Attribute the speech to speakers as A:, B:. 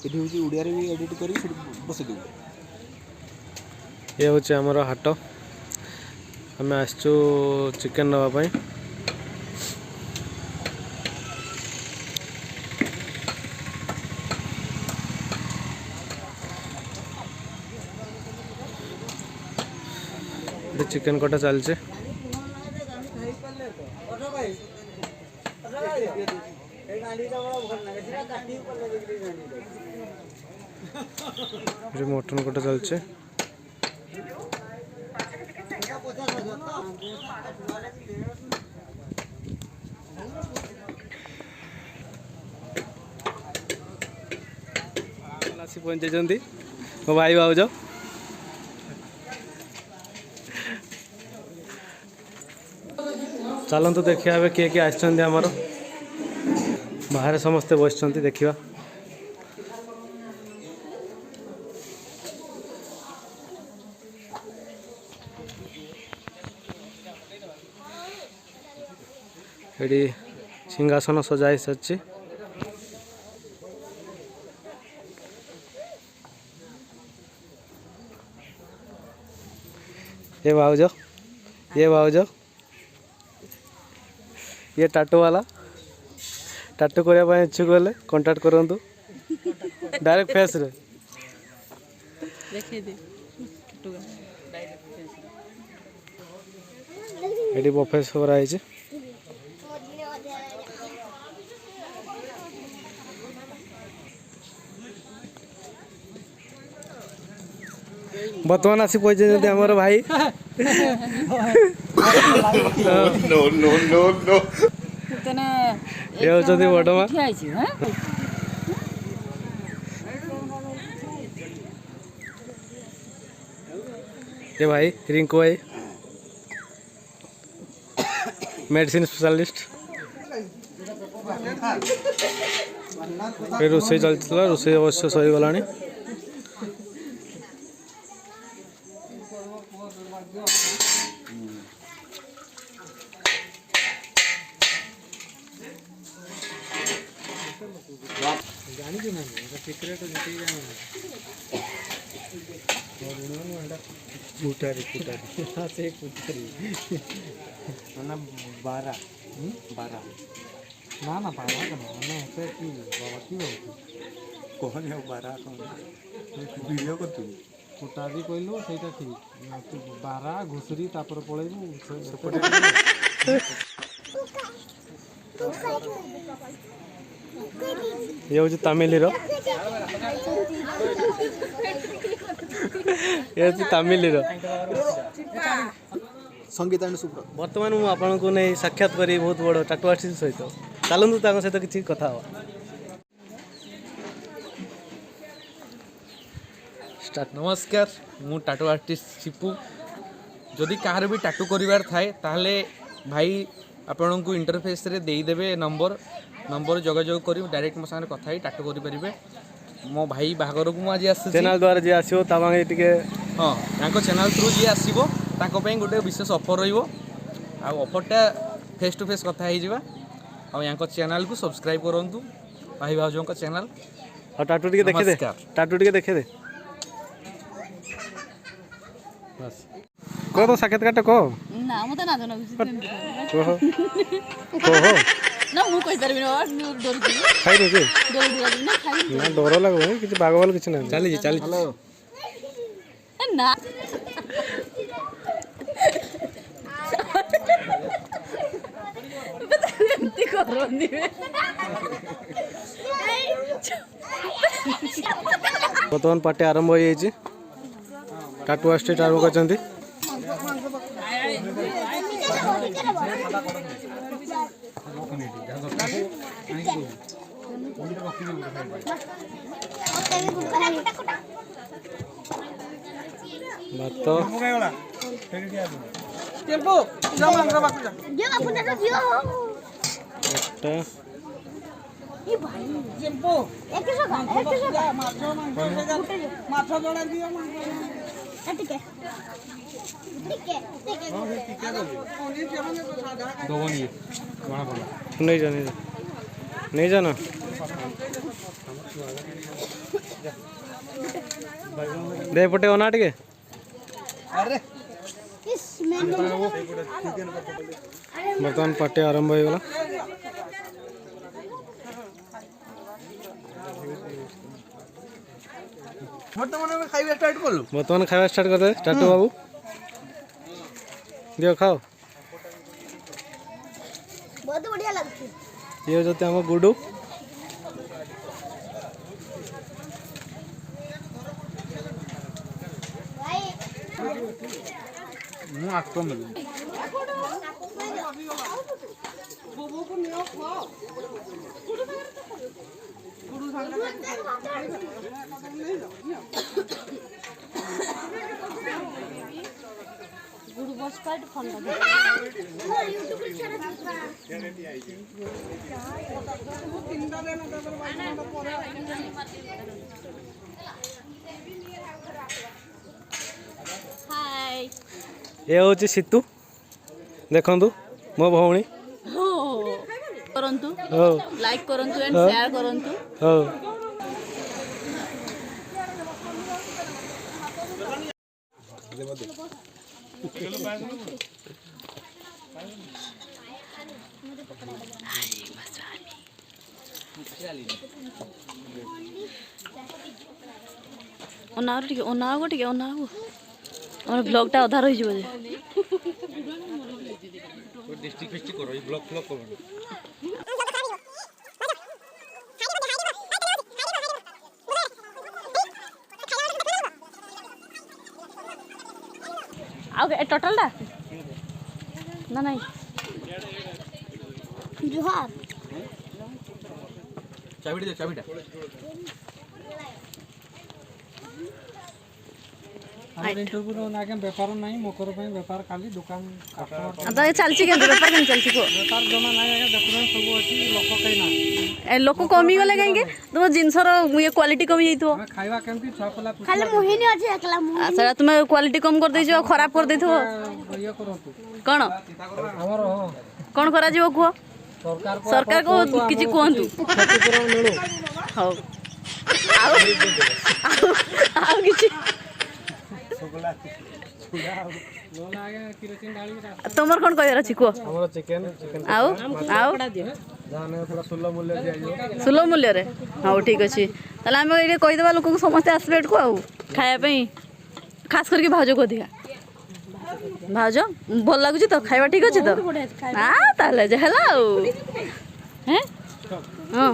A: ये हूँ ओडिया भी एडिट कर बस देव।
B: ये हूँ आमर हाट आम आसचु चिकेन नापी चिकेन कटा चलছে मटन कटा चलছে आसी पहुँचाई मो भाई भाज चलतु देखिए किए किए आमर बाहर समस्ते बस देखा ये सिंहासन सजाई सारी ये भाज ये टाटू वाला टाटू करने इच्छुक हेल्ले कंटाक्ट करूँ डायरेक्ट फेस रे ये बफे कराई बर्तमान आसी पहुंचे आमर भाई
A: नो नो नो नो
B: ये होचंदी बड़मा ये भाई रिंकू भाई मेडिसिन स्पेशलिस्ट ये रोसे चलता रोसे अवश्य सही गला
A: कुटारी से कुटारी ना 12 12 ना ना 12 का ना ऐसे की बाबा की कौन है 12 कौन वीडियो को तू कुटारी कहलु सेटा ठीक 12 घुसरी तापर पळेबु
B: ये हूँ तमिल हीरो ये तमिल हीरो
A: संगीता सुब्र
B: बर्तमान मुझे आपन को नहीं साक्षात करी बहुत बड़ टाटू आर्टिस्ट सहित चलतु सहित किसी कथा हो
C: नमस्कार मु टाटू आर्टिस्ट चिपू जदि कहार भी टाटू करिवार थाए ताहले भाई आपण को इंटरफेस रे देदेवे नंबर जोगाजोग कर डायरेक्ट मो साथ कथा टाटू करें मो भाई बाहागर को आज
B: चैनल द्वारा जी आसो हाँ
C: यहाँ चैनल थ्रू जी आसो गोटे विशेष ऑफर रफरटा फेस टू फेस कथा यहाँ चैनल को सब्सक्राइब करूँ भाई भाजों का चैनल
B: और टाटू टी देखे दे टाटू टी देखे दे बस कह तो साक्षात्कार कह
D: ना मत ना जानो
B: कह
D: ना मु कहि परबी न डर की
B: खाइ रे
D: डर ना खाइ
B: ना डर लागो किछि बागवाल किछि ना चली
A: हेलो
D: ना बेंती करनी
B: वर्तमान पार्टी आरंभ हो जाइए टाटू आर्टिस्ट आरंभ करछंती भात नहीं जाने नहीं जाना दे पटे ओना टिके बर्तमान पार्टी आरंभ हो गला बर्तमान खावा स्टार्ट कर दे टाटू बाबू दियो खाओ
E: बहुत बढ़िया लगती
B: ये जो हम गुडू
D: गुरु बस पाट फोन लगा हाय
B: ये हूँ सीतू देखु मो भौणी
D: हो करंतु
B: हो
D: लाइक करंतु एंड शेयर करंतु
B: हो
D: अनागो टिके हमर ब्लॉगटा अधा रहि जबे
C: डिस्ट्रिक्ट फेस्टिक करो ब्लॉग फ्लॉग करो
D: आउ टोटल टा ना नहीं
E: जुहार
C: चाबिटा दे चाबिटा
A: इंटरव्यू नाके बेपार नहीं मोकर पे बेपार खाली दुकान कस्टमर
D: आता चलची के बेपार केन चलची को
A: बेपार जमा नहीं आगे देखुना सब अछि लोक कई ना
D: ए लोक कमी गले काहे तुम जिंसर ये क्वालिटी कमी जाइतो
A: हमें खाइबा केमती छपला
E: खाली मोहिनी अछि एकला
D: अच्छा तुम क्वालिटी कम कर दैछो खराब कर दैथो
A: ये करंतु
D: कोन
A: हमर हो
D: कोन करा जीवो को सरकार को किछि कोहंतु
A: क्षतिपूरण मिलू
D: हो आउ किछि
A: लोला आगे किरोसिन डाली
D: तमर कोन कहर अछि को
B: हमरो चिकन
D: आउ
B: जाने थोड़ा सुलभ मूल्य दिया
D: सुलभ मूल्य रे हाँ ठीक अच्छे ताले आम ये कहीदेवा लोक को समस्ते आसबे को आउ खायापी खास करके भाज को अधिका भाज भल लगुच तो खाଇବା ठीक अच्छे तो हाँ ताले जे हला हैं हाँ